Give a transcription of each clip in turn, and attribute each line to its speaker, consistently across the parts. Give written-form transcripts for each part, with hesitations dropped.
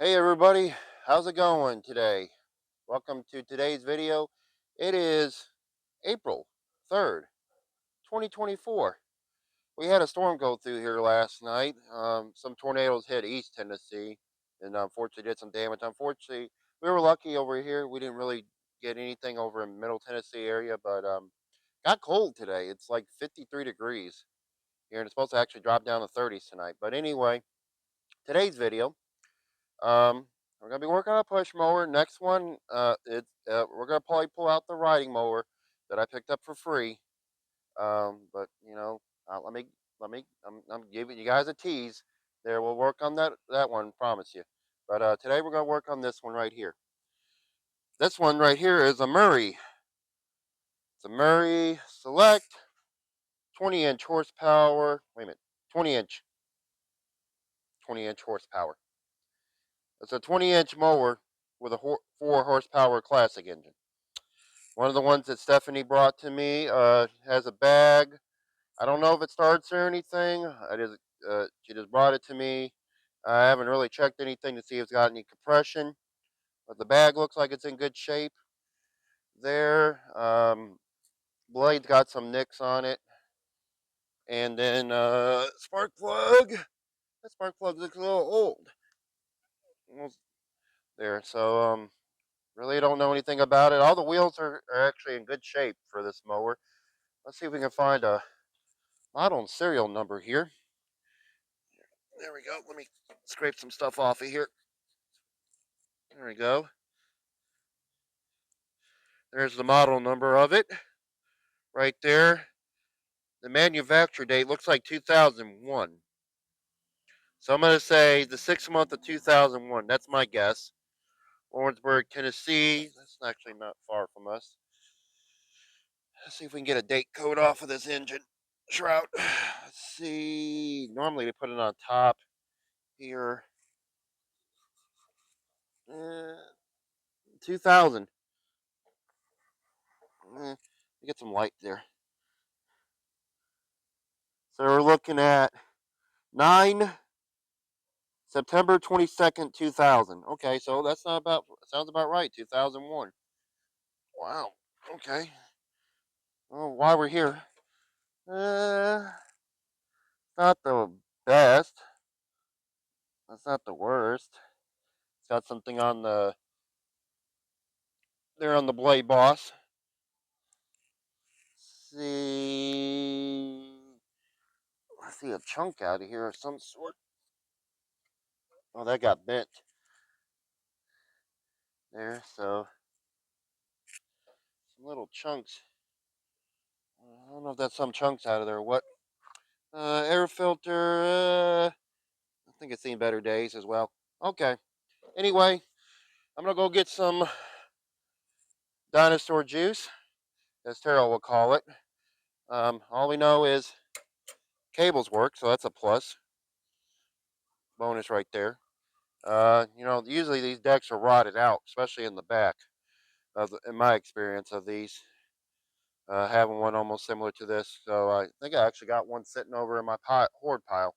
Speaker 1: Hey everybody, how's it going today? Welcome to today's video. It is April 3rd, 2024. We had a storm go through here last night. Some tornadoes hit East Tennessee and unfortunately did some damage. Unfortunately, we were lucky over here. We didn't really get anything over in Middle Tennessee area, but got cold today. It's like 53 degrees here and it's supposed to actually drop down to 30s tonight. But anyway, today's video, Um, we're gonna be working on a push mower. Next one, we're gonna probably pull out the riding mower that I picked up for free. But I'm giving you guys a tease. There, we'll work on that one, promise you. But today we're gonna work on this one right here. This one right here is a Murray. It's a Murray Select 20-inch horsepower. Wait a minute, 20 inch, 20-inch horsepower. It's a 20-inch mower with a 4 horsepower classic engine. One of the ones that Stephanie brought to me has a bag. I don't know if it starts or anything. She just brought it to me. I haven't really checked anything to see if it's got any compression, but the bag looks like it's in good shape. There, blade's got some nicks on it, and then spark plug. That spark plug looks a little old. There, so really don't know anything about it. All the wheels are actually in good shape for this mower. Let's see if we can find a model and serial number here. There we go. Let me scrape some stuff off of here. There we go. There's the model number of it right there. The manufacture date looks like 2001. So I'm going to say the 6th month of 2001. That's my guess. Orangeburg, Tennessee. That's actually not far from us. Let's see if we can get a date code off of this engine shroud. Let's see. Normally we put it on top here. 2000. Get some light there. So we're looking at 9 September 22nd, 2000. Okay, so that's not about sounds about right. 2001. Wow. Okay. Well, while we're here, uh, not the best. That's not the worst. It's got something on the there on the blade boss. See, I see a chunk out of here of some sort. Oh, that got bent there. So some little chunks. I don't know if that's some chunks out of there. What? Air filter. I think it's seen better days as well. Okay. Anyway, I'm gonna go get some dinosaur juice, as Terrell will call it. All we know is cables work, so that's a plus. Bonus right there. Usually these decks are rotted out, especially in the back. In my experience of these, having one almost similar to this, so I think I actually got one sitting over in my hoard pile.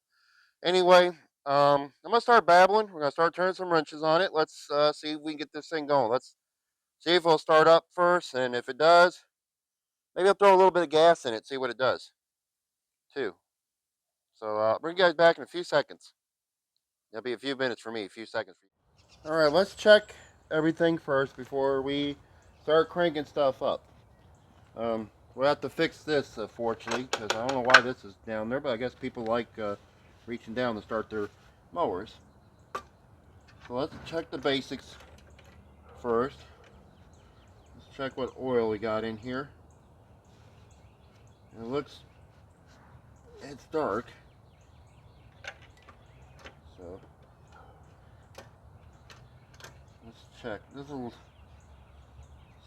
Speaker 1: Anyway, I'm gonna start babbling. We're gonna start turning some wrenches on it. Let's see if we can get this thing going. Let's see if it'll start up first, and if it does, maybe I'll throw a little bit of gas in it, see what it does too. So I'll bring you guys back in a few seconds. It'll be a few minutes for me, a few seconds for you. All right, let's check everything first before we start cranking stuff up. We'll have to fix this, fortunately, because I don't know why this is down there, but I guess people like reaching down to start their mowers. So let's check the basics first. Let's check what oil we got in here. It's dark. So let's check. This will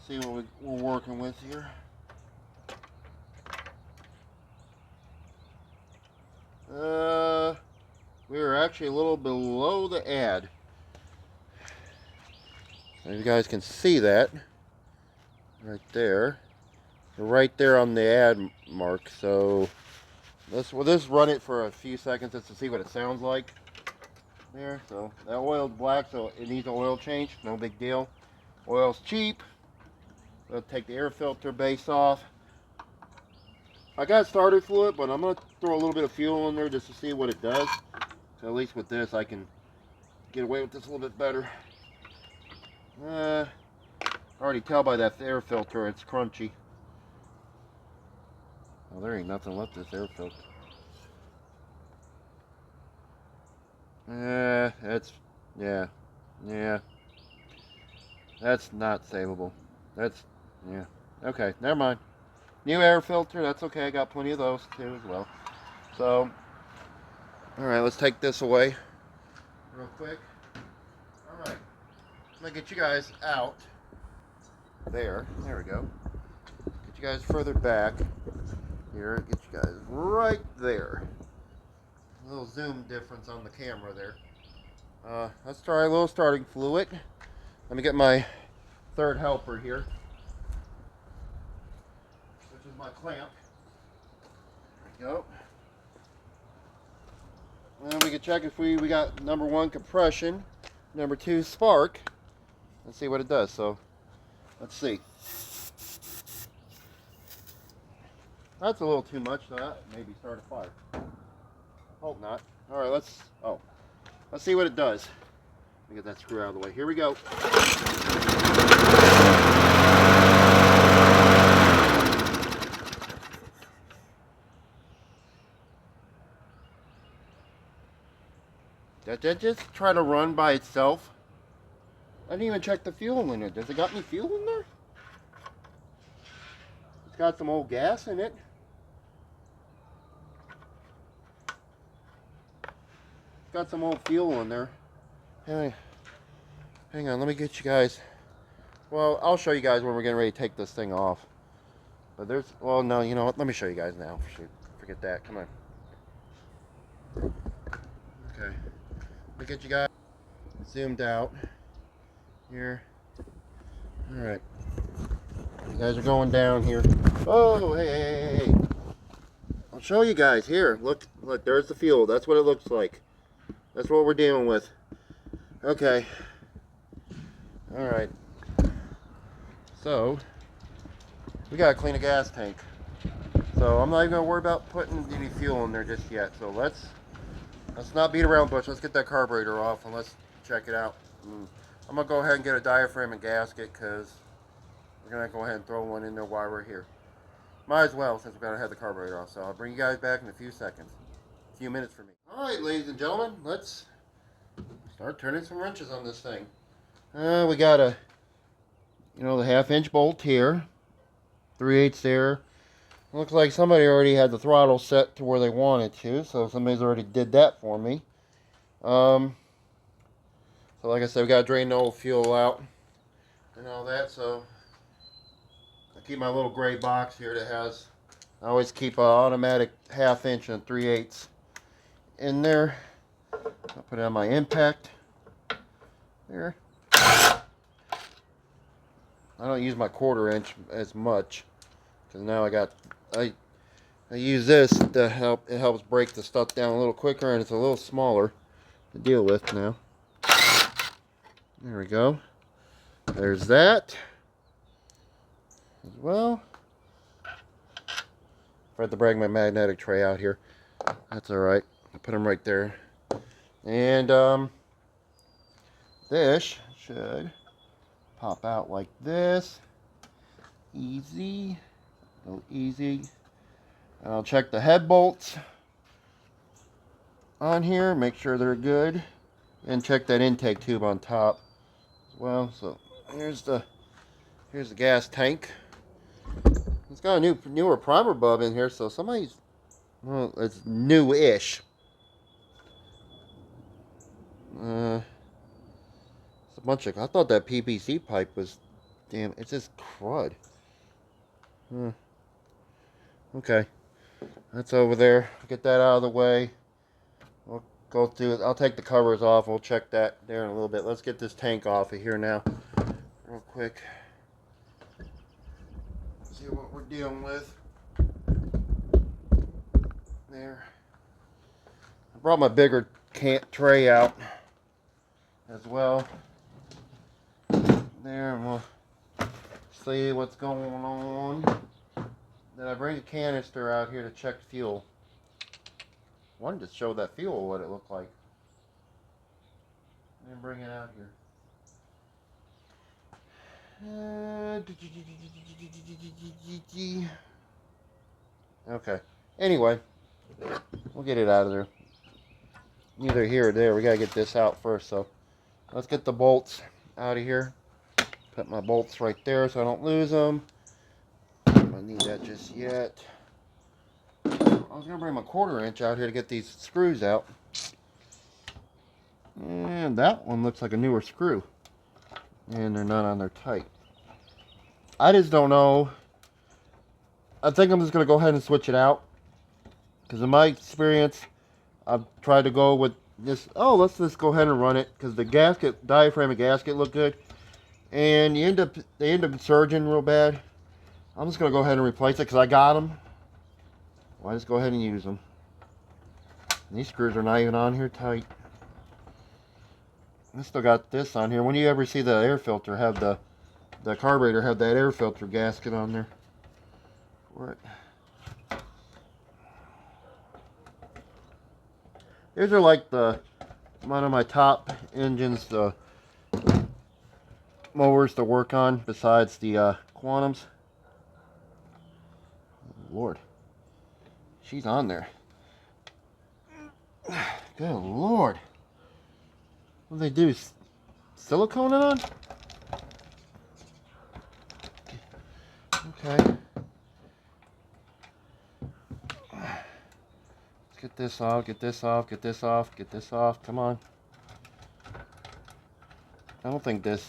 Speaker 1: see what we're working with here. We are actually a little below the ad. So you guys can see that right there. We're right there on the ad mark. So we'll just run it for a few seconds just to see what it sounds like. There, so that oil's black, so it needs an oil change. No big deal. Oil's cheap. We'll take the air filter base off. I got starter fluid, but I'm going to throw a little bit of fuel in there just to see what it does. So at least with this, I can get away with this a little bit better. I already tell by that air filter it's crunchy. Oh, there ain't nothing left this air filter. Yeah. That's not savable. Yeah. Okay, never mind. New air filter, that's okay. I got plenty of those too as well. So, all right, let's take this away real quick. All right, I'm gonna get you guys out. There we go. Get you guys further back. Here, get you guys right there. A little zoom difference on the camera there. Let's try a little starting fluid. Let me get my third helper here, which is my clamp. There we go. And we can check if we got number 1 compression, number 2 spark, and see what it does. So let's see. That's a little too much, so that maybe start a fire. Hope not. All right, let's see what it does. Let me get that screw out of the way. Here we go. Did that just try to run by itself? I didn't even check the fuel in it. Does it got any fuel in there? It's got some old gas in it. It's got some old fuel in there. Hang on, let me get you guys. Well, I'll show you guys when we're getting ready to take this thing off. But well, no, you know what? Let me show you guys now. Shoot, forget that. Come on. Okay. Let me get you guys zoomed out here. All right. You guys are going down here. Oh, hey. I'll show you guys here. Look, there's the fuel. That's what it looks like. That's what we're dealing with. Okay. All right. So, we gotta clean a gas tank. So I'm not even gonna worry about putting any fuel in there just yet. So let's not beat around the bush. Let's get that carburetor off and let's check it out. I'm gonna go ahead and get a diaphragm and gasket because we're gonna go ahead and throw one in there while we're here. Might as well, since we're gonna have the carburetor off. So I'll bring you guys back in a few seconds. A few minutes for me. All right, ladies and gentlemen, let's start turning some wrenches on this thing. We got the 1/2-inch bolt here, 3/8 there. It looks like somebody already had the throttle set to where they wanted to, so somebody's already did that for me. So like I said, we got to drain the old fuel out and all that. So I keep my little gray box here that has. I always keep an automatic 1/2-inch and 3/8 in there. I'll put it on my impact there. I don't use my 1/4-inch as much because now I use this to help. It helps break the stuff down a little quicker, and it's a little smaller to deal with now. There we go. There's that as well. I have to bring my magnetic tray out here. That's all right. I put them right there, and this should pop out like this. Easy. Go easy. And I'll check the head bolts on here, make sure they're good, and check that intake tube on top as well. So here's the gas tank. It's got a newer primer bulb in here, so well, it's new-ish. It's a bunch of. I thought that PVC pipe was, damn. It's just crud. Okay, that's over there. Get that out of the way. We'll go through it. I'll take the covers off. We'll check that there in a little bit. Let's get this tank off of here now, real quick. See what we're dealing with. There. I brought my bigger tray out as well. There, and we'll see what's going on. Then I bring a canister out here to check fuel. Wanted to show that fuel what it looked like. And bring it out here. Okay. Anyway, we'll get it out of there. Neither here or there. We gotta get this out first. So let's get the bolts out of here. Put my bolts right there so I don't lose them. I don't need that just yet. I was gonna bring my 1/4 inch out here to get these screws out. And that one looks like a newer screw. And they're not on there tight. I just don't know. I think I'm just going to go ahead and switch it out. Because in my experience, I've tried to go with this. Oh, let's just go ahead and run it. Because the gasket, diaphragm and gasket look good. And they end up surging real bad. I'm just going to go ahead and replace it because I got them. Well, I just go ahead and use them. And these screws are not even on here tight. I still got this on here. When you ever see the air filter have the carburetor have that air filter gasket on there. What? These are like one of my top engines, the mowers to work on besides the Quantums. Oh, Lord, she's on there. Good Lord. What do they do? Silicone it on? Okay. Let's get this off, get this off, get this off, get this off. Come on. I don't think this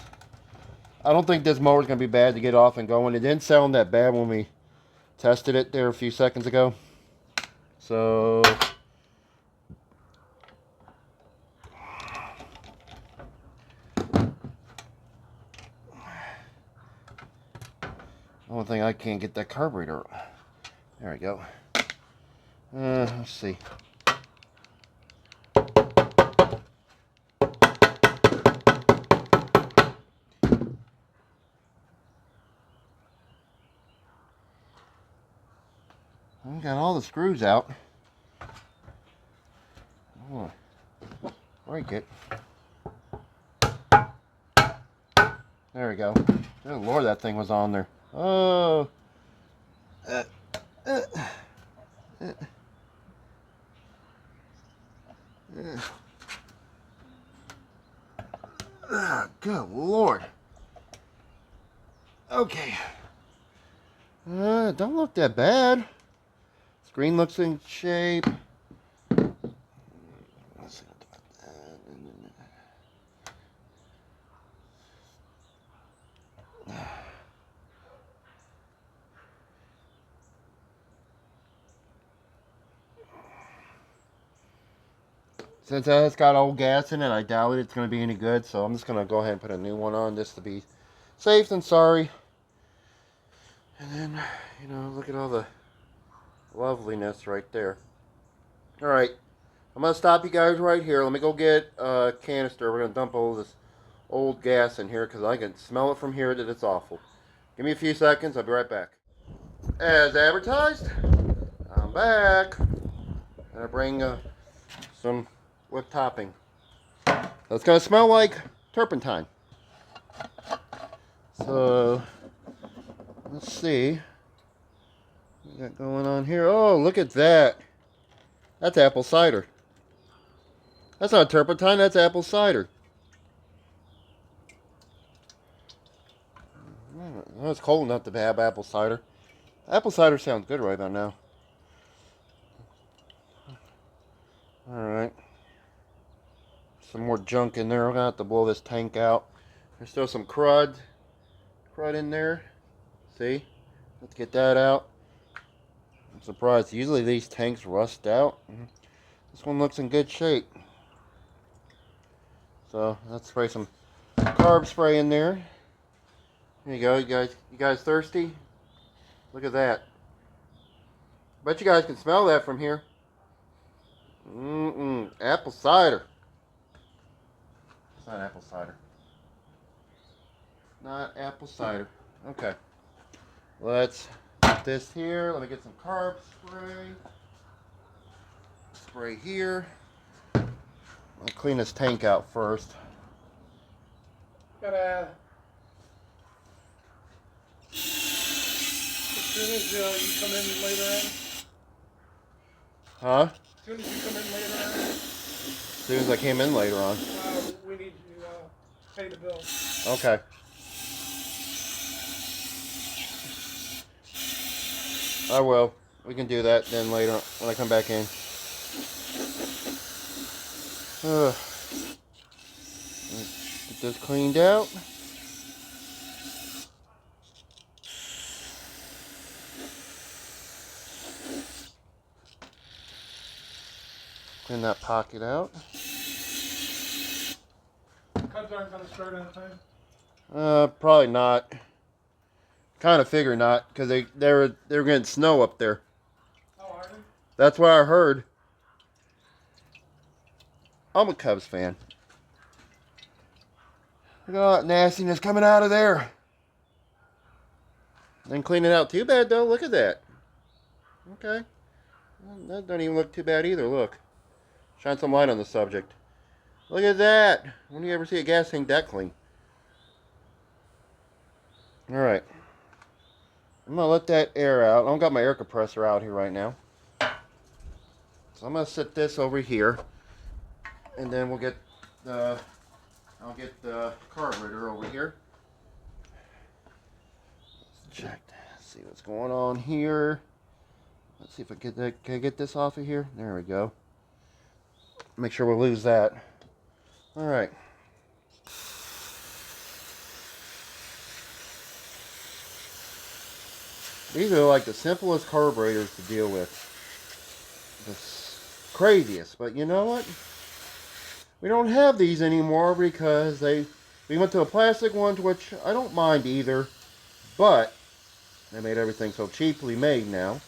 Speaker 1: mower is going to be bad to get off and going. It didn't sound that bad when we tested it there a few seconds ago. So only thing I can't get that carburetor. There we go. Let's see. I got all the screws out. Oh, break it. There we go. Good Lord, that thing was on there. Oh. Good Lord. Okay. Don't look that bad. Screen looks in shape. Since it's got old gas in it, I doubt it's going to be any good. So I'm just going to go ahead and put a new one on just to be safe than sorry. And then, you know, look at all the loveliness right there. All right. I'm going to stop you guys right here. Let me go get a canister. We're going to dump all this old gas in here because I can smell it from here that it's awful. Give me a few seconds. I'll be right back. As advertised, I'm back. And I bring some whipped topping. So it's going to smell like turpentine. So let's see what we got going on here. Oh, look at that. That's apple cider. That's not turpentine, that's apple cider. Well, it's cold enough to have apple cider. Apple cider sounds good right about now. Alright. Some more junk in there. I'm going to have to blow this tank out. There's still some crud in there. See? Let's get that out. I'm surprised. Usually these tanks rust out. This one looks in good shape. So let's spray some carb spray in there. Here you go. You guys thirsty? Look at that. Bet you guys can smell that from here. Apple cider. not apple cider. Not apple cider. Okay. Let's put this here. Let me get some carb spray. Spray here. I'll clean this tank out first.
Speaker 2: Gotta. As soon as you come in later on.
Speaker 1: Huh?
Speaker 2: As soon as you come in later on.
Speaker 1: As soon as I came in later on.
Speaker 2: We need to pay the bill.
Speaker 1: Okay. I will. We can do that then later when I come back in. Get this cleaned out. Clean that pocket out.
Speaker 2: Cubs aren't going to start on time?
Speaker 1: Probably not. Kind of figure not, because they were getting snow up there.
Speaker 2: Oh, are they?
Speaker 1: That's what I heard. I'm a Cubs fan. Look at all that nastiness coming out of there. Didn't clean it out too bad though. Look at that. Okay. That doesn't even look too bad either. Look. Shine some light on the subject. Look at that. When do you ever see a gas tank that clean? Alright. I'm going to let that air out. I don't got my air compressor out here right now. So I'm going to set this over here. And then we'll get the... I'll get the carburetor over here. Let's check. See what's going on here. Let's see if I can I get this off of here. There we go. Make sure we'll lose that. Alright. These are like the simplest carburetors to deal with. The craziest. But you know what? We don't have these anymore because we went to a plastic ones, which I don't mind either. But they made everything so cheaply made now.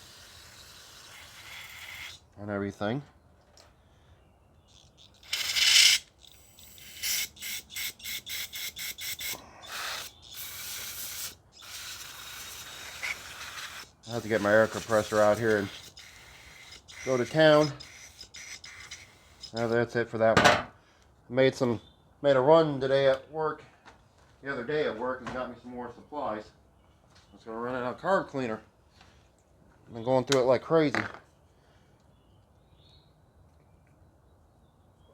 Speaker 1: And everything. I have to get my air compressor out here and go to town. Now that's it for that one. Made a run today at work, the other day at work, and got me some more supplies. I was gonna run out of carb cleaner. I've been going through it like crazy.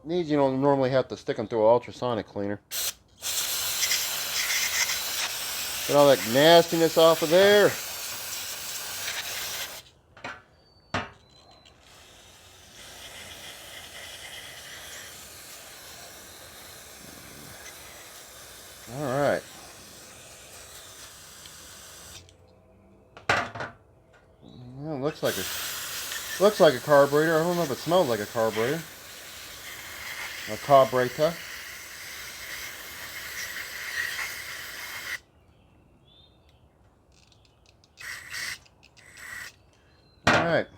Speaker 1: These you don't normally have to stick them through an ultrasonic cleaner. Get all that nastiness off of there. Alright. Well, looks like a carburetor. I don't know if it smells like a carburetor. A carburetor. Alright.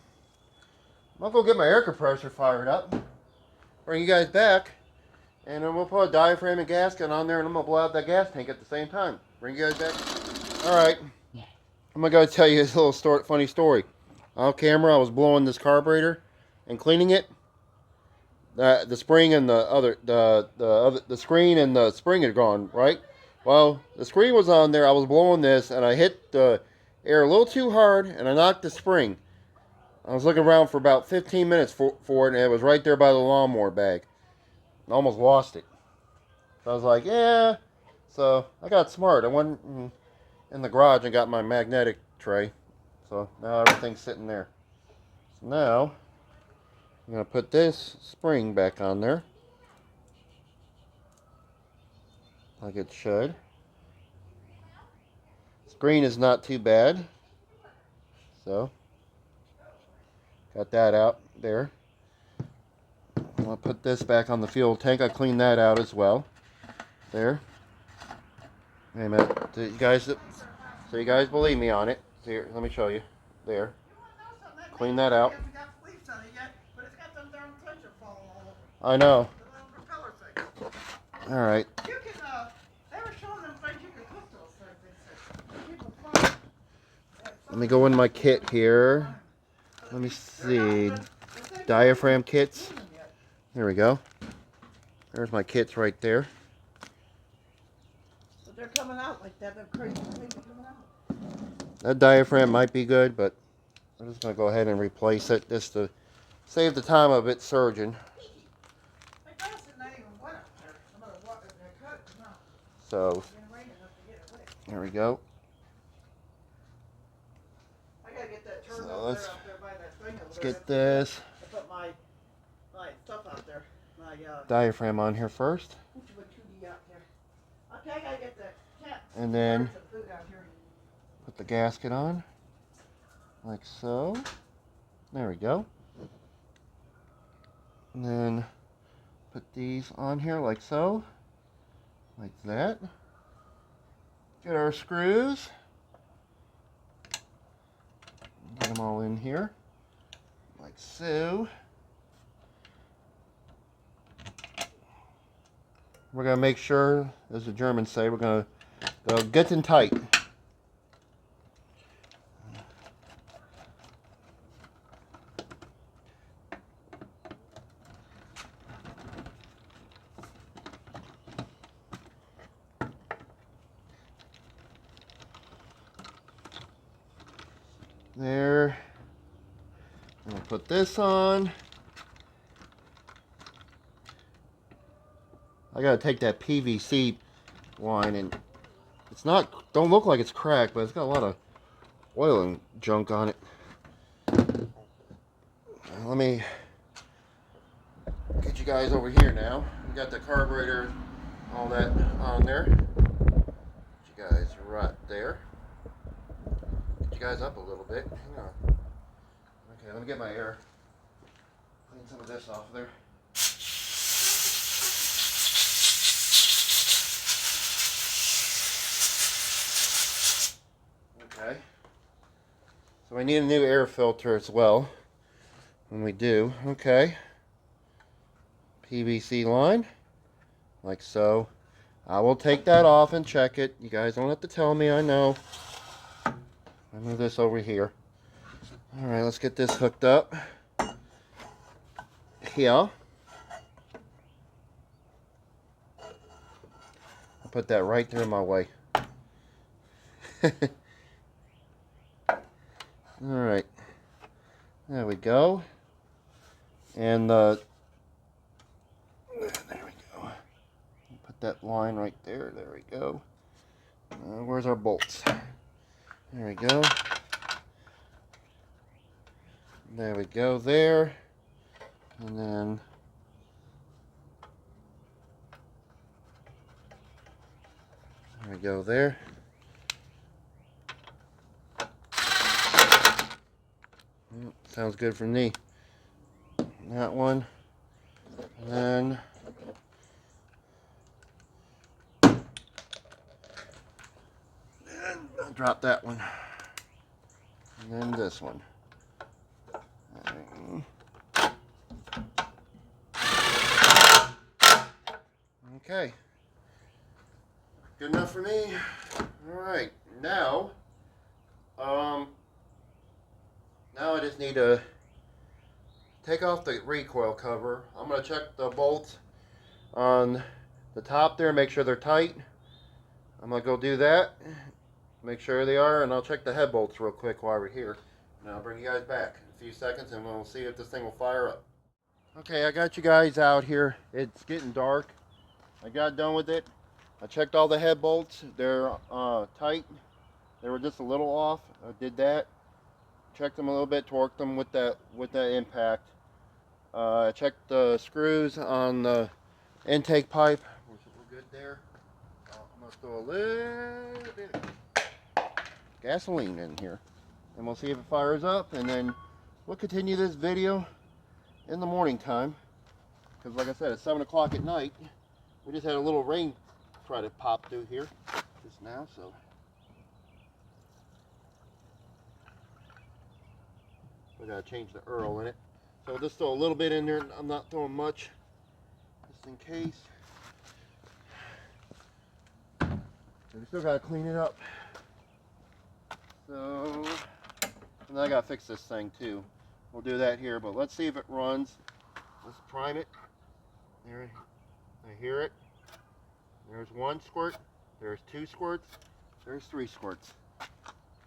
Speaker 1: I'll go get my air compressor fired up. Bring you guys back. And then we'll put a diaphragm and gasket on there, and I'm going to blow out that gas tank at the same time. Bring you guys back. Alright. I'm going to go tell you this little funny story. Off camera, I was blowing this carburetor and cleaning it. The spring and the screen and the spring had gone, right? Well, the screen was on there. I was blowing this, and I hit the air a little too hard, and I knocked the spring. I was looking around for about 15 minutes for it, and it was right there by the lawnmower bag. I almost lost it. So I was like, yeah. So I got smart. I went in the garage and got my magnetic tray. So now everything's sitting there. So now I'm going to put this spring back on there. Like it should. Screen is not too bad. So got that out there. I'm going to put this back on the fuel tank. I cleaned that out as well. There. Wait a minute. So you guys believe me on it. Here, let me show you. There. Clean that out. I know. All right.
Speaker 2: You can, they were showing them things you could hook those things. They said, people fly.
Speaker 1: Let me go in my kit here. Let me see. Diaphragm kits. There we go. There's my kits right there.
Speaker 2: But they're coming out like that. They're crazy things are coming out.
Speaker 1: That diaphragm might be good, but I'm just going to go ahead and replace it just to save the time of it surging. So, there we go.
Speaker 2: I gotta get that turned
Speaker 1: So
Speaker 2: up
Speaker 1: let's
Speaker 2: there, out there by that thing over
Speaker 1: Let's
Speaker 2: there.
Speaker 1: get this
Speaker 2: I put my stuff out there. My
Speaker 1: diaphragm on here first.
Speaker 2: Okay, I gotta get the cat.
Speaker 1: And then
Speaker 2: Some food out here.
Speaker 1: put the gasket on, like so. There we go. And then put these on here like so, like that. Get our screws. Get them all in here, like so. We're gonna make sure, as the Germans say, we're gonna go gut and tight. There. I'm gonna put this on. I gotta take that PVC line, and it's not, don't look like it's cracked, but it's got a lot of oil and junk on it. Let me get you guys over here now. We got the carburetor, all that on there. Get you guys right there. Get you guys up a little bit. Hang on. Okay, let me get my air. Clean some of this off of there. Okay. So I need a new air filter as well. When we do, okay. PVC line, like so. I will take that off and check it. You guys don't have to tell me, I know. I move this over here. Alright, let's get this hooked up. Here. I'll put that right there in my way. Alright. There we go. And there we go. Put that line right there. There we go. Where's our bolts? There we go. There we go there. And then there we go there. Sounds good for me. That one. And then I'll drop that one. And then this one. Okay. Good enough for me. Alright. Now I just need to take off the recoil cover. I'm going to check the bolts on the top there, make sure they're tight. I'm going to go do that, make sure they are, and I'll check the head bolts real quick while we're here. And I'll bring you guys back in a few seconds and we'll see if this thing will fire up. Okay, I got you guys out here. It's getting dark. I got done with it. I checked all the head bolts. They're tight. They were just a little off. I did that. Checked them a little bit, torqued them with that impact. I checked the screws on the intake pipe. We're good there. I'm gonna throw a little bit of gasoline in here, and we'll see if it fires up. And then we'll continue this video in the morning time, because like I said, it's 7 o'clock at night. We just had a little rain try to pop through here just now, so. We gotta change the Earl in it. So just throw a little bit in there. I'm not throwing much, just in case. we still gotta clean it up. So, and then I gotta fix this thing too. We'll do that here, but let's see if it runs. Let's prime it. There, I hear it. There's 1 squirt. There's 2 squirts. There's 3 squirts.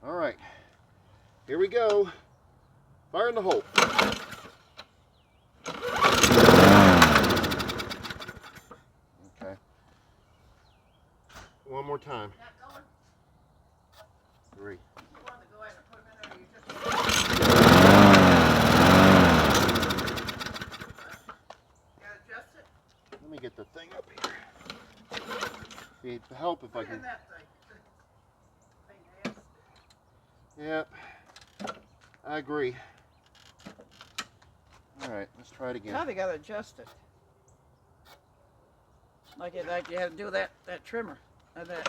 Speaker 1: All right, here we go. Fire in the hole. Okay. One more time. 3. Let me get the thing up here. It'd help if I can. Yep, I agree. All right, let's try it again.
Speaker 2: Now they gotta adjust it. Like you had to do that trimmer. That.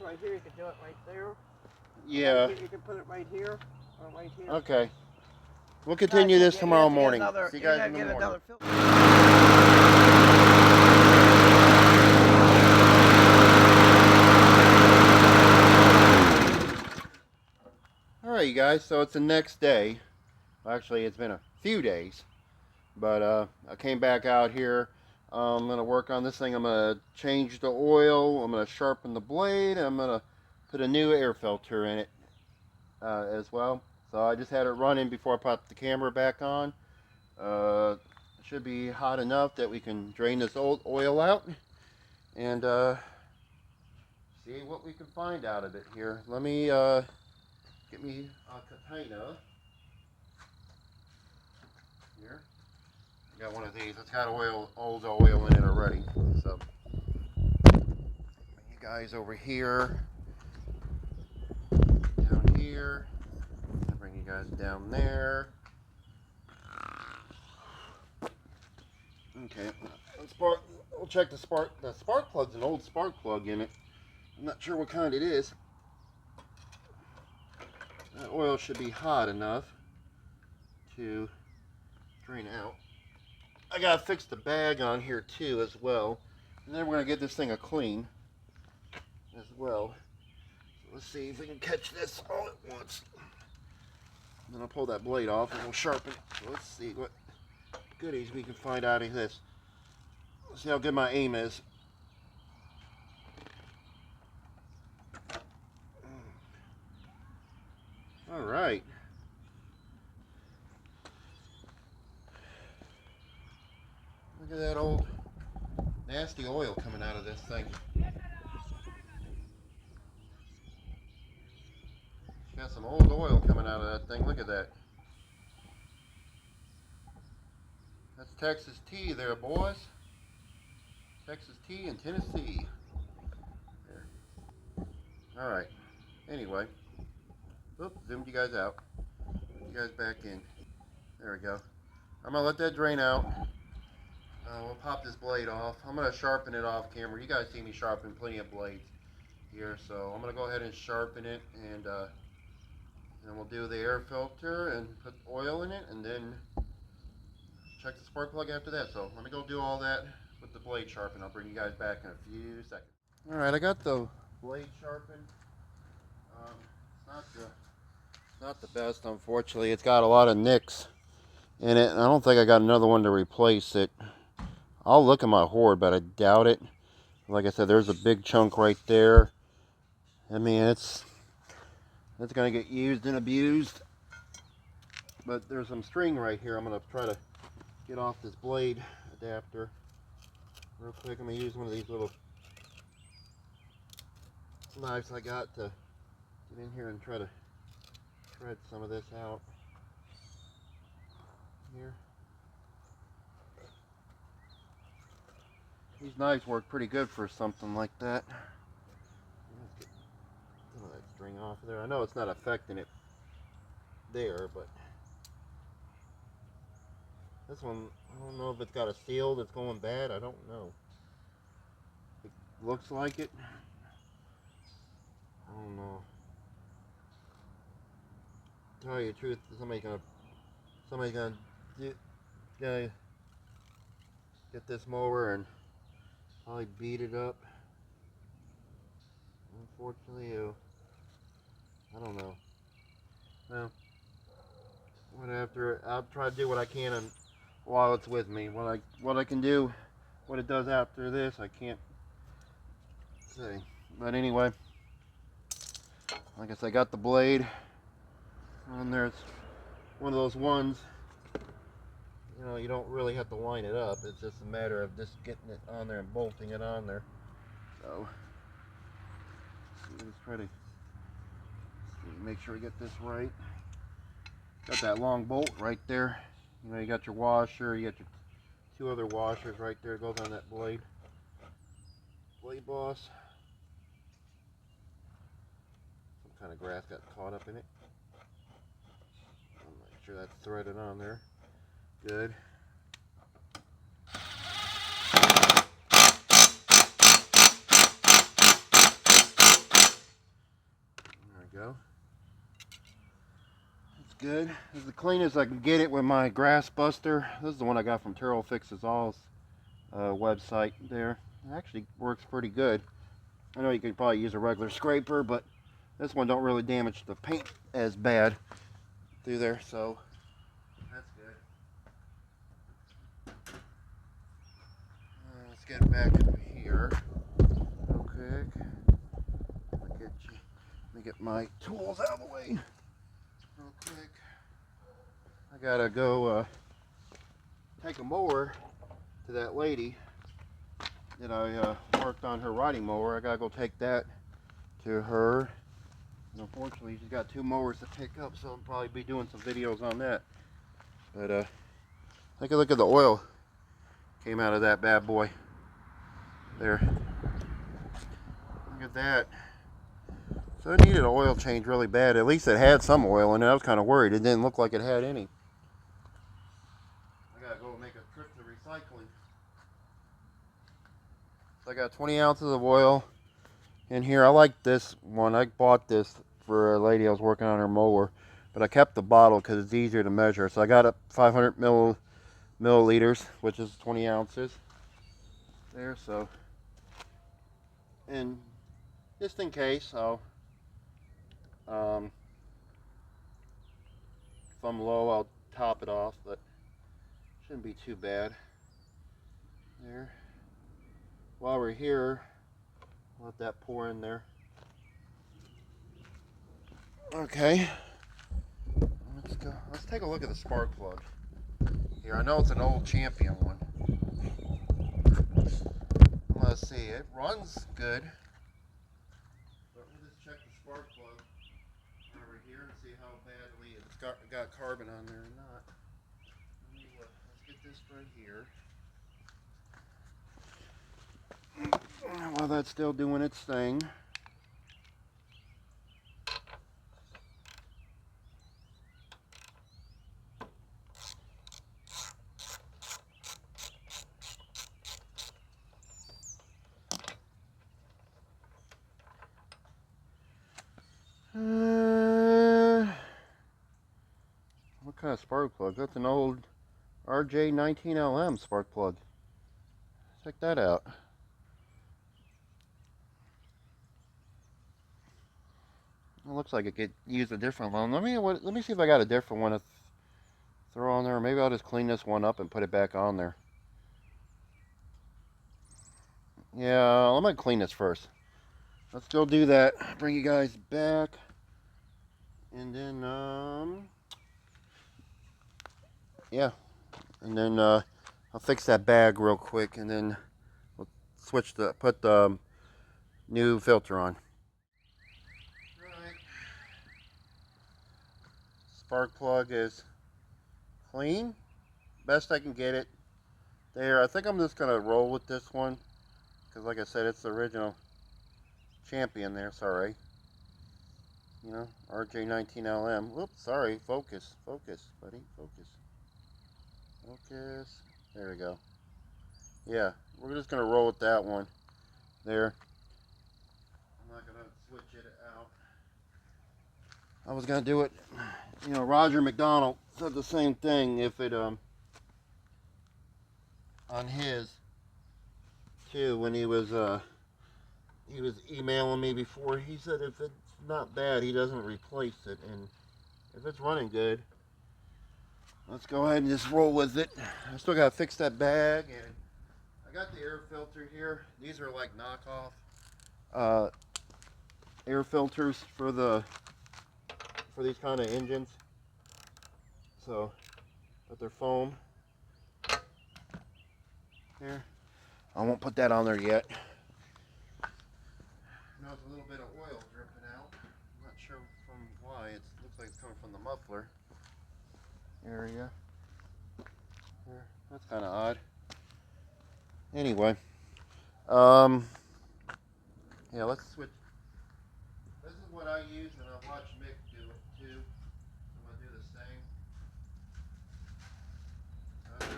Speaker 2: Right here, you could do it right there.
Speaker 1: Yeah.
Speaker 2: You can put it right here or right here.
Speaker 1: Okay. We'll continue this tomorrow morning. See you guys in the morning. All right, you guys. So it's the next day. Actually, it's been a few days, but I came back out here. I'm gonna work on this thing. I'm gonna change the oil. I'm gonna sharpen the blade. I'm gonna put a new air filter in it as well. So I just had it running before I popped the camera back on. It should be hot enough that we can drain this old oil out and see what we can find out of it here. Let me get me a container here. I got one of these. It's got old oil in it already. So bring you guys over here, down here. I'll bring you guys down there. Okay, we'll check the spark. The spark plug's an old spark plug in it. I'm not sure what kind it is. That oil should be hot enough to drain out. I gotta fix the bag on here too as well. And then we're gonna get this thing a clean as well. So let's see if we can catch this all at once. And then I'll pull that blade off and we'll sharpen it. So let's see what goodies we can find out of this. Let's see how good my aim is. All right. Look at that old nasty oil coming out of this thing. Got some old oil coming out of that thing. Look at that. That's Texas tea there, boys. Texas tea in Tennessee. There. All right. Anyway. Oops, zoomed you guys out. Put you guys back in. There we go. I'm going to let that drain out. We'll pop this blade off. I'm going to sharpen it off camera. You guys see me sharpen plenty of blades. here. So I'm gonna go ahead and sharpen it, and then we'll do the air filter and put oil in it, and then check the spark plug after that. So let me go do all that with the blade sharpened. I'll bring you guys back in a few seconds. All right, I got the blade sharpened. It's not the best, unfortunately. It's got a lot of nicks in it, and I don't think I got another one to replace it. I'll look at my hoard, but I doubt it. Like I said, there's a big chunk right there. I mean, it's gonna get used and abused. But there's some string right here. I'm gonna try to get off this blade adapter real quick. I'm gonna use one of these little knives I got to get in here and try to shred some of this out here. These knives work pretty good for something like that. Let's get some of that string off of there. I know it's not affecting it there, but this one, I don't know if it's got a seal that's going bad. I don't know. It looks like it. I don't know. To tell you the truth, somebody's gonna get this mower and probably beat it up. Unfortunately, I don't know. Well, I'll try to do what I can while it's with me. What I can do, what it does after this, I can't say. But anyway, like I said, I got the blade on there. It's one of those ones, you know, you don't really have to line it up. It's just a matter of just getting it on there and bolting it on there. So let's try to make sure we get this right. Got that long bolt right there. You know, you got your washer, you got your two other washers right there. It goes on that blade boss. Some kind of grass got caught up in it. I'm not sure that's threaded on there. Good. There we go. It's good. It's the cleanest I can get it with my grass buster. This is the one I got from Terrell Fixes All's website there. It actually works pretty good. I know you could probably use a regular scraper, but this one don't really damage the paint as bad through there, so that's good. Let's get back up here real quick. Let me get my tools out of the way real quick. I gotta go take a mower to that lady that I worked on her riding mower. I gotta go take that to her. And unfortunately, she's got two mowers to pick up, so I'll probably be doing some videos on that. But take a look at the oil came out of that bad boy there. Look at that. So it needed an oil change really bad. At least it had some oil in it. I was kind of worried. It didn't look like it had any. I gotta go make a trip to recycling. So I got 20 ounces of oil in here. I like this one. I bought this for a lady I was working on her mower, but I kept the bottle because it's easier to measure. So I got up 500 milliliters, which is 20 ounces there. So, and just in case, I'll if I'm low, I'll top it off, but shouldn't be too bad there. While we're here, let that pour in there. Okay, let's go. Let's take a look at the spark plug here. I know it's an old Champion one. Let's see, it runs good, but we'll just check the spark plug over here and see how badly it's got carbon on there or not. Let's get this right here. While that's still doing its thing. What kind of spark plug? That's an old RJ19LM spark plug. Check that out. It looks like it could use a different one. Let me see if I got a different one to throw on there. Maybe I'll just clean this one up and put it back on there. Yeah, I'm gonna clean this first. Let's go do that. Bring you guys back, and then yeah, and then I'll fix that bag real quick, and then we'll put the new filter on. Right. Spark plug is clean, best I can get it. There, I think I'm just gonna roll with this one, because like I said, it's the original champion there. Sorry, you know, RJ19LM. Whoops, sorry. Focus, buddy, focus. There we go. Yeah, we're just gonna roll with that one. There. I'm not gonna switch it out. I was gonna do it. You know, Roger McDonald said the same thing. If it on his too, when he was emailing me before, he said if it's not bad, he doesn't replace it, and if it's running good, let's go ahead and just roll with it. I still gotta fix that bag, and I got the air filter here. These are like knockoff air filters for these kind of engines. So, but they're foam. Here, I won't put that on there yet. There's a little bit of oil dripping out. I'm not sure from why. It looks like it's coming from the muffler area. There. That's kind of odd. Anyway, yeah, let's switch. This is what I use, and I watch Mick do it too. I'm gonna do the same.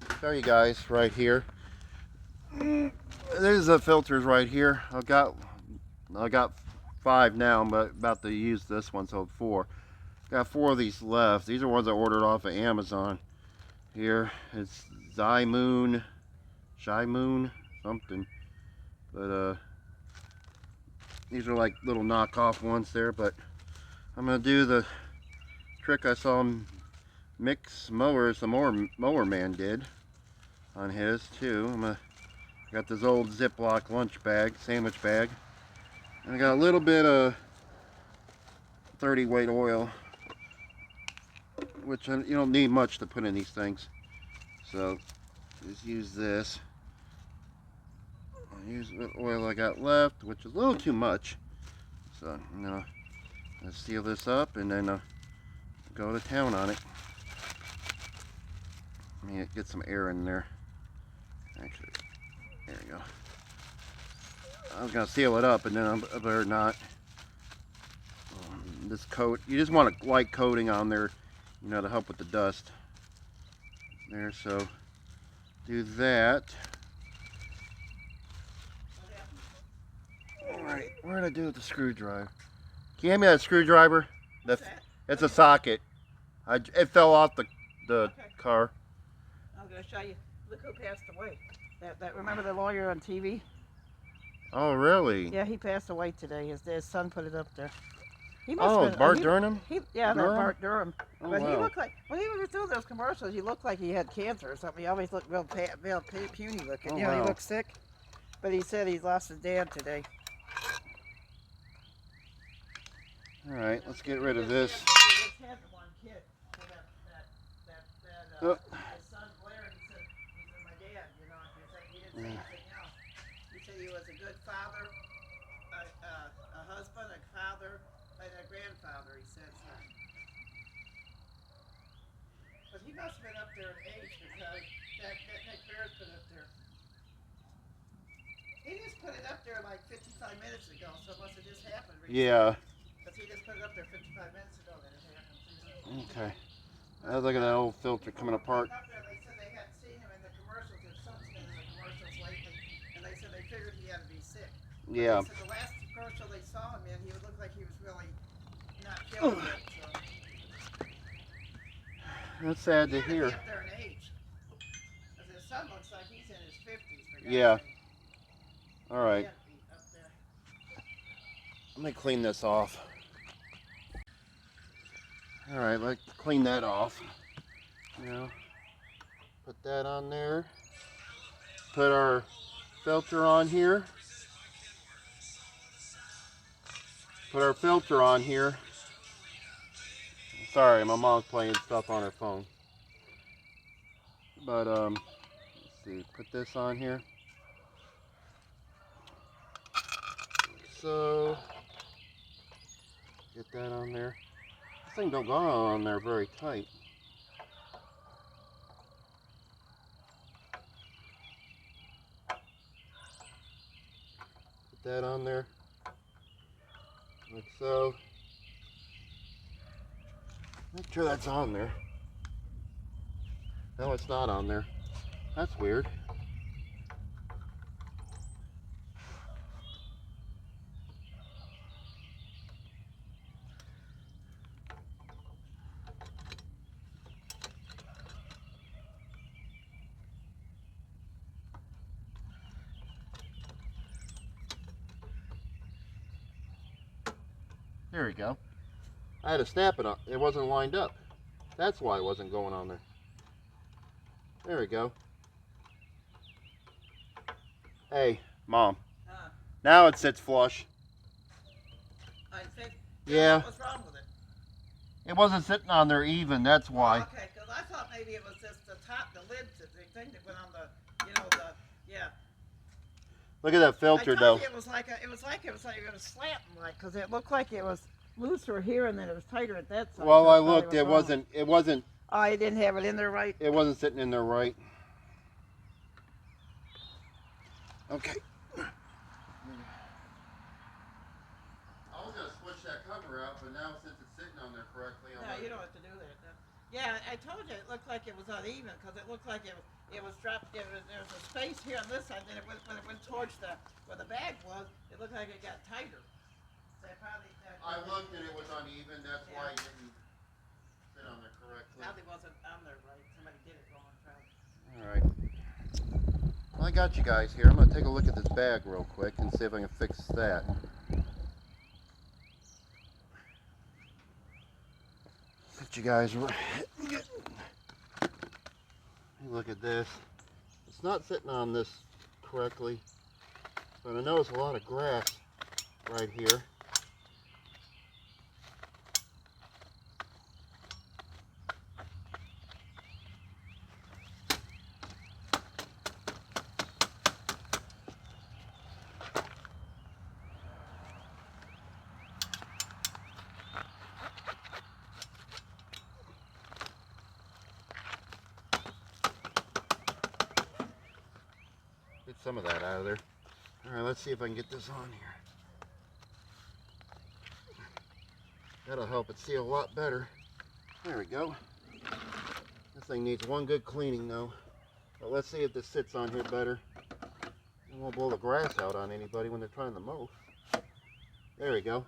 Speaker 1: I'll show you guys right here. There's the filters right here. I got 5 now. I'm about to use this one, so 4. Got 4 of these left. These are ones I ordered off of Amazon. Here it's Shy Moon, something. But these are like little knockoff ones there. But I'm gonna do the trick I saw Mick's mowers, the mower man did on his too. I got this old Ziploc lunch bag, sandwich bag, and I got a little bit of 30 weight oil, which you don't need much to put in these things. So just use this. I'll use the oil I got left, which is a little too much. So I'm gonna seal this up and then go to town on it. Let me get some air in there. Actually, there we go. I was gonna seal it up, and then I better not. This coat, you just want a light coating on there, you know, to help with the dust. There, so do that. All right, what did I do with the screwdriver? Can you hand me that screwdriver? It's a socket. It fell off the car.
Speaker 2: I'm going to show you. Look who passed away. Remember the lawyer on TV?
Speaker 1: Oh, really?
Speaker 2: Yeah, he passed away today. His son put it up there. He
Speaker 1: Bart Durham?
Speaker 2: Yeah, Bart Durham.
Speaker 1: Oh,
Speaker 2: But
Speaker 1: wow.
Speaker 2: he looked like, when he was doing those commercials, he looked like he had cancer or something. He always looked real puny looking.
Speaker 1: Oh,
Speaker 2: You know,
Speaker 1: wow.
Speaker 2: he looked sick. But he said he lost his dad today.
Speaker 1: All right, let's get rid of this.
Speaker 2: He just had the one kid.
Speaker 1: Oh.
Speaker 2: His son Blair, he said, my dad, you know, he didn't say anything else. He said he was a good father, a husband, a father, and a grandfather, he said so. But he must have been up there in age because that Nick Bears put it up there. He just put it up there like 55 minutes ago, so it must have just happened recently.
Speaker 1: Yeah.
Speaker 2: Because he just put it up there 55 minutes ago that it happened.
Speaker 1: Okay. I was looking at that old filter coming apart.
Speaker 2: Up there, they said they hadn't seen him in the commercials. His son's been in the commercials lately, and they said they figured he had to be sick.
Speaker 1: Yeah.
Speaker 2: They said the last commercial they saw him in, he would look like he was really not feeling good. So.
Speaker 1: That's sad
Speaker 2: He
Speaker 1: to
Speaker 2: had to be
Speaker 1: hear.
Speaker 2: up there in age. Because his son looks like he's in his 50s, for God's
Speaker 1: Yeah.
Speaker 2: sake.
Speaker 1: All
Speaker 2: So he
Speaker 1: right.
Speaker 2: had to be up there.
Speaker 1: Let me clean this off. All right, let's clean that off. You know, put that on there. Put our filter on here. Put our filter on here. Sorry, my mom's playing stuff on her phone. But let's see. Put this on here. So get that on there. This thing don't go on there very tight. Put that on there. Like so. Make sure that's on there. No, it's not on there. That's weird. There we go. I had to snap it up. It wasn't lined up. That's why it wasn't going on there. There we go. Hey, Mom. Now it sits flush.
Speaker 2: I think.
Speaker 1: Yeah.
Speaker 2: What was wrong with it?
Speaker 1: It wasn't sitting on there even, that's why.
Speaker 2: Oh, okay, because I thought maybe it was just the top, the lid, the thing that went on the, yeah.
Speaker 1: Look at that filter though.
Speaker 2: It was like it was slanting, like, because it looked like it was looser here and then it was tighter at that side.
Speaker 1: Well,
Speaker 2: so
Speaker 1: I looked, it wasn't.
Speaker 2: Oh, you didn't have it in there right?
Speaker 1: It wasn't sitting in there right. Okay. I was gonna switch that cover out, but now since it's sitting on there correctly,
Speaker 2: No, you don't have to do that. No. Yeah, I told you it looked like it was uneven because it looked like it was dropped. There was a space here on this side. Then when it went towards where the bag was, it looked like it got tighter. So
Speaker 1: I looked and it was uneven. That's why it didn't sit on there correctly.
Speaker 2: Probably wasn't on there right. Somebody did it wrong. Probably.
Speaker 1: All right. Well, I got you guys here. I'm gonna take a look at this bag real quick and see if I can fix that. Let you guys look at this. It's not sitting on this correctly, but I notice a lot of grass right here. Get some of that out of there. All right, let's see if I can get this on here. That'll help it seal a lot better. There we go. This thing needs one good cleaning though. But let's see if this sits on here better. It won't blow the grass out on anybody when they're trying to mow. There we go.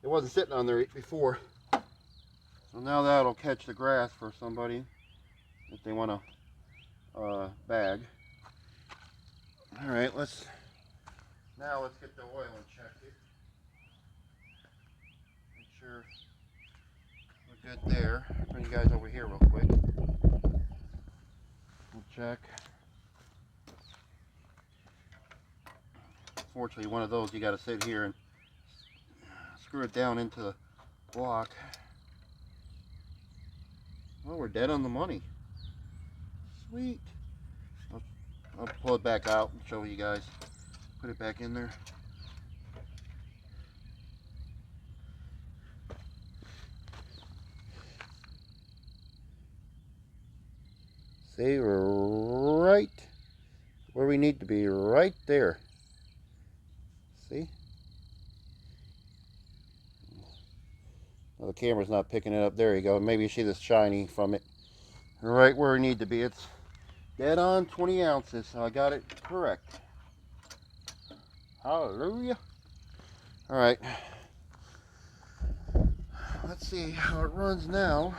Speaker 1: It wasn't sitting on there before. So now that'll catch the grass for somebody if they want a bag. All right, let's get the oil and check it. Make sure we're good there. Bring you guys over here real quick. We'll check. Fortunately, one of those you got to sit here and screw it down into the block. Well, we're dead on the money. Sweet. I'll pull it back out and show you guys. Put it back in there. See, we're right where we need to be, right there. See? Well, the camera's not picking it up. There you go. Maybe you see this shiny from it. Right where we need to be. It's dead on 20 ounces, so I got it correct. Hallelujah. All right. Let's see how it runs now.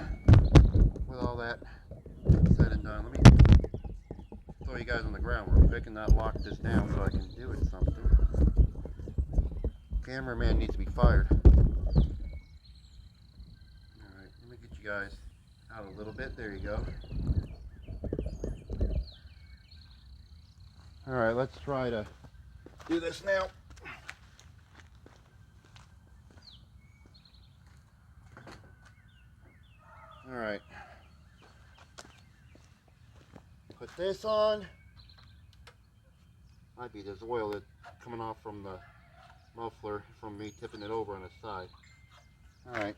Speaker 1: with all that said and done, let me throw you guys on the ground real quick and not lock this down so I can do it something. Cameraman needs to be fired. Alright, let me get you guys out a little bit. There you go. Alright, let's try to do this now. Alright. Put this on. Might be there's oil that's coming off from the muffler from me tipping it over on the side. Alright.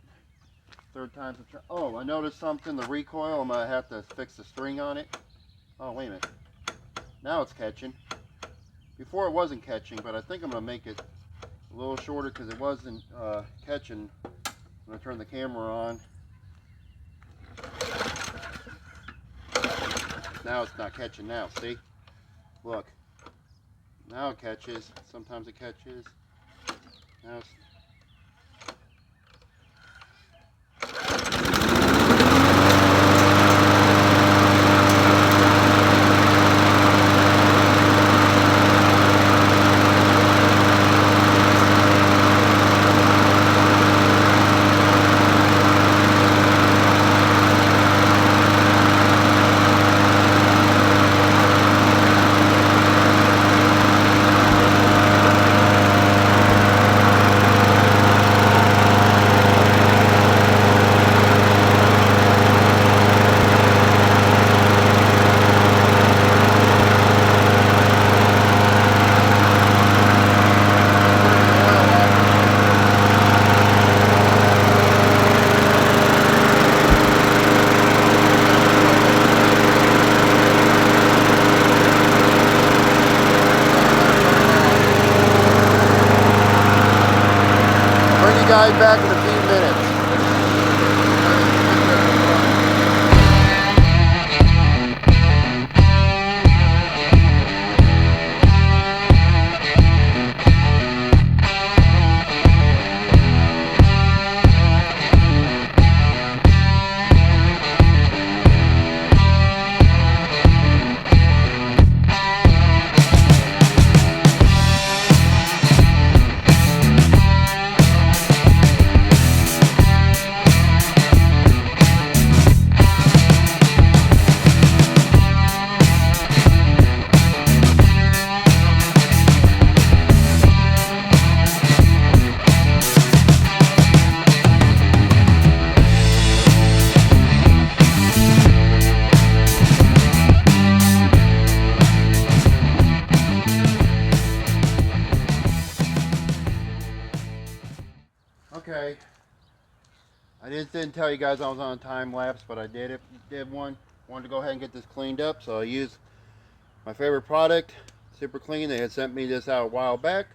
Speaker 1: Third time's a charm. Oh, I noticed something. The recoil, I'm going to have to fix the string on it. Oh, wait a minute. Now it's catching. Before it wasn't catching, but I think I'm going to make it a little shorter because it wasn't catching when I turned the camera on. Now it's not catching now, see? Look. Now it catches. Sometimes it catches. Now it's... Guys back in a few minutes. Okay, I just didn't tell you guys I was on a time lapse, but I did one. Wanted to go ahead and get this cleaned up, so I used my favorite product, Super Clean. They had sent me this out a while back,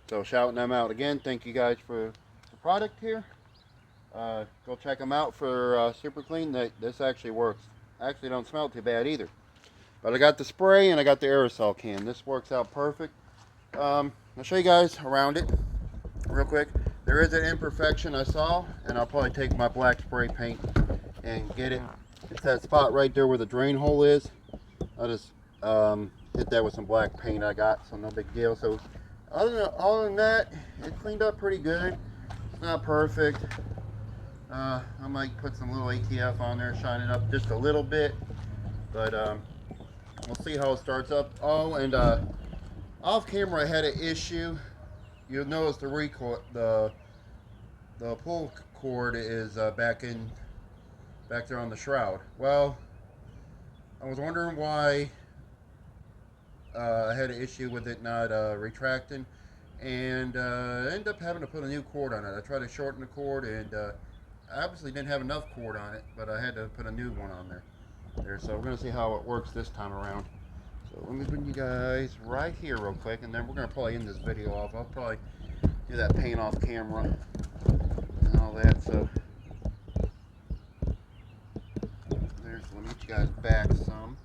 Speaker 1: so shouting them out again. Thank you guys for the product here. Go check them out for Super Clean. This actually works. Actually don't smell too bad either. But I got the spray and I got the aerosol can. This works out perfect. I'll show you guys around it real quick. There is an imperfection I saw, and I'll probably take my black spray paint and get it. It's that spot right there where the drain hole is. I'll just hit that with some black paint I got, so no big deal. So other than that, it cleaned up pretty good. It's not perfect. I might put some little ATF on there, shine it up just a little bit, but we'll see how it starts up. Oh, and off camera I had an issue. You'll notice the recoil, the pull cord is back there on the shroud. Well, I was wondering why I had an issue with it not retracting, and I ended up having to put a new cord on it. I tried to shorten the cord, and I obviously didn't have enough cord on it, but I had to put a new one on there. So we're gonna see how it works this time around. So let me bring you guys right here real quick, and then we're gonna probably end this video off. I'll probably do that paint off camera and all that. So there's. Let me get you guys back some.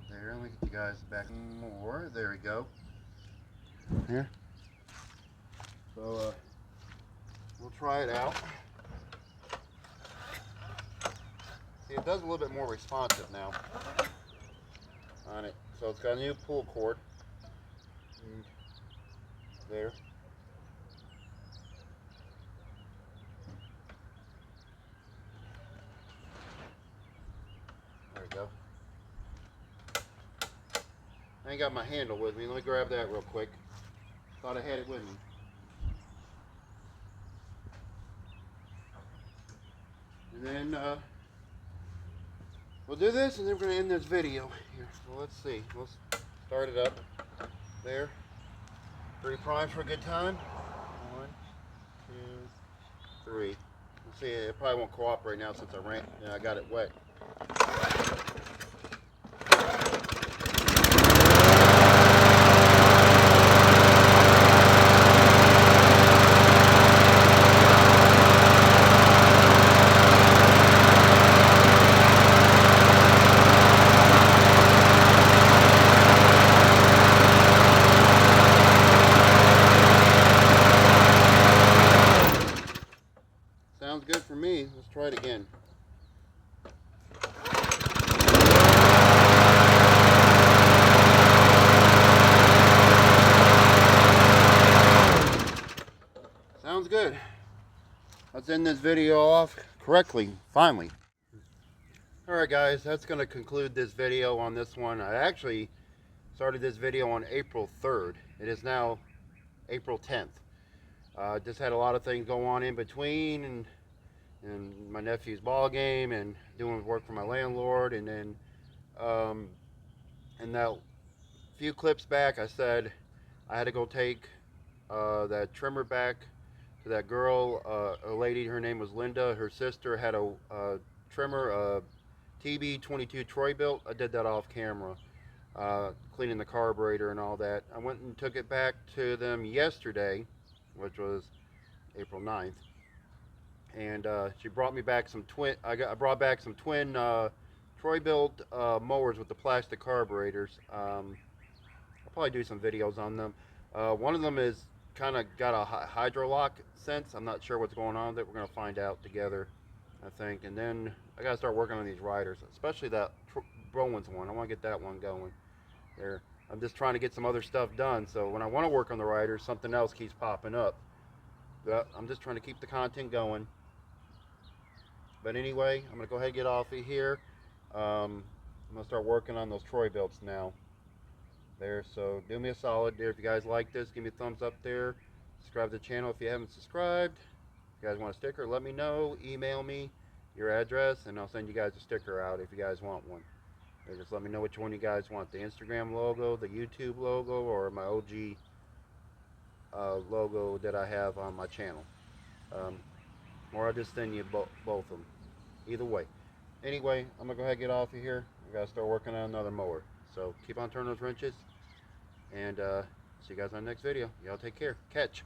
Speaker 1: There. Let me get you guys back more. There we go. Here. So we'll try it out. See, it does a little bit more responsive now on it. So it's got a new pull cord. And there. There we go. I ain't got my handle with me. Let me grab that real quick. Thought I had it with me. And then we'll do this, and then we're going to end this video here. So let's see. Let's start it up. There. Pretty primed for a good time. 1, 2, 3. Let's see. It probably won't cooperate now since I got it wet. Sounds good for me. Let's try it again. Sounds good. Let's end this video off correctly, finally. Alright guys, that's going to conclude this video on this one. I actually started this video on April 3rd. It is now April 10th. Just had a lot of things go on in between, and my nephew's ball game, and doing work for my landlord, and then and that few clips back I said I had to go take that trimmer back to that girl, a lady, her name was Linda. Her sister had a trimmer, TB22 Troy built. I did that off camera, cleaning the carburetor and all that. I went and took it back to them yesterday, which was April 9th, and she brought me back some twin. I brought back some twin Troy built mowers with the plastic carburetors. I'll probably do some videos on them. One of them is kind of got a hydro lock sense. I'm not sure what's going on with it. We're going to find out together, I think. And then I got to start working on these riders, especially that bolens one. I want to get that one going there. I'm just trying to get some other stuff done, so when I want to work on the riders, something else keeps popping up. But I'm just trying to keep the content going. But anyway, I'm going to go ahead and get off of here. I'm going to start working on those Troy builds now. There, so do me a solid there. If you guys like this, give me a thumbs up there. Subscribe to the channel if you haven't subscribed. If you guys want a sticker, let me know. Email me your address, and I'll send you guys a sticker out if you guys want one. Or just let me know which one you guys want, the Instagram logo, the YouTube logo, or my OG logo that I have on my channel. Or I'll just send you both of them. Either way. Anyway, I'm going to go ahead and get off of here. I got to start working on another mower. So keep on turning those wrenches, and see you guys on the next video. Y'all take care. Catch.